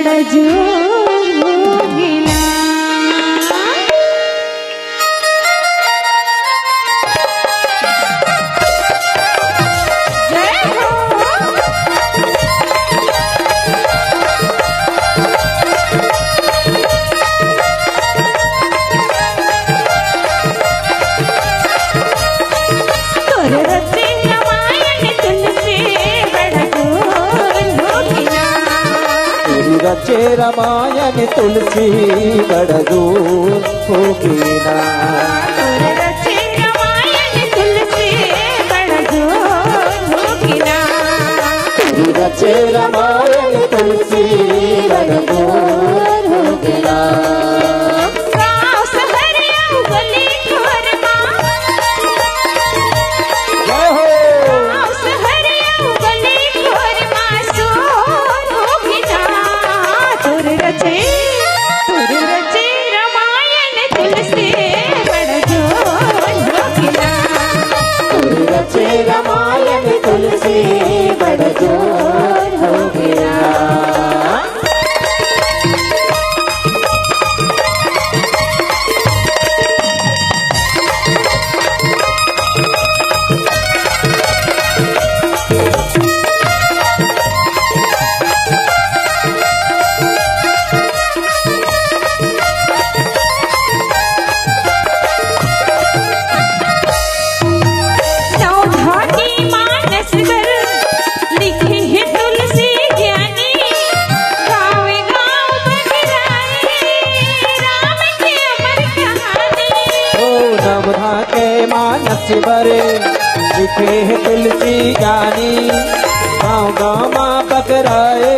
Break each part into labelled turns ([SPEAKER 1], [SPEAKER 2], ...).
[SPEAKER 1] बड़ा जोर हो गिला।
[SPEAKER 2] रचे रामायण तुलसी बड़ा जोर हो गिला।
[SPEAKER 1] रचे रामायण तुलसी बड़ा जोर हो गिला।
[SPEAKER 2] रचे रामायण तुलसी बड़ा जोर हो गिला। रामायण तुलसी बड़ा जोर हो गया। मानस बरे लिखे है तुलसी ज्ञानी। गाँव गाँव माँ पकड़ाए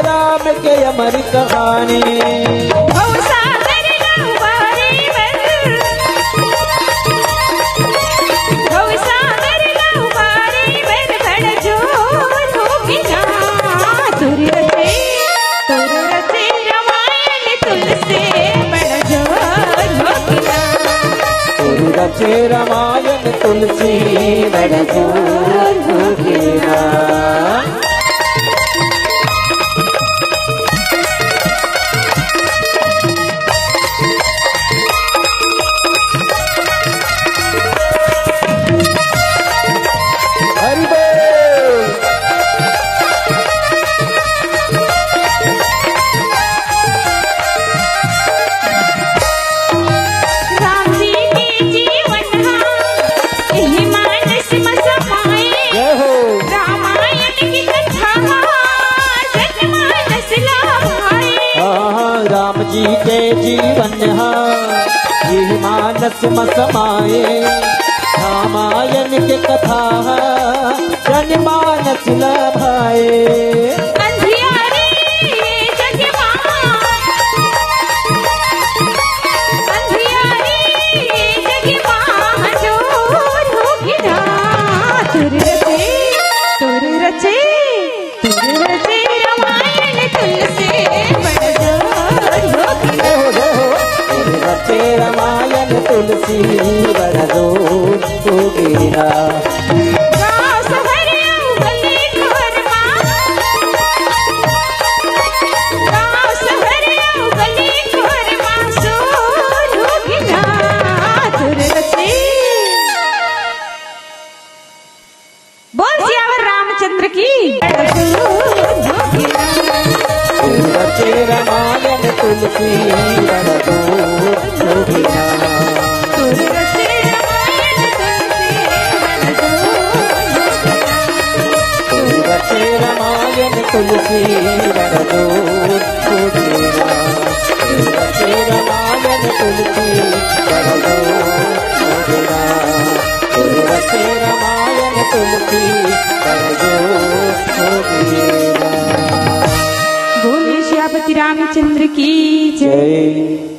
[SPEAKER 2] राम के अमर कहानी। रचे रामायण तुलसी बड़ा जोर हो गया। जी के जीवन ये मानस मसमाए। रामायण के कथा जनमानस लभाए। रामायण तुलसी बड़ा जोर हो गया।
[SPEAKER 1] बोल सियावर रामचंद्र की।
[SPEAKER 2] रचे रामायण तुलसी बड़ा जोर हो गया।
[SPEAKER 1] रचे रामायण
[SPEAKER 2] तुलसी बड़ा जोर हो गया। रचे रामायण तुलसी बड़ा जोर हो गया। रचे रामायण तुलसी बड़ा जोर हो गया।
[SPEAKER 1] बोले श्यापति रामचंद्र की जय।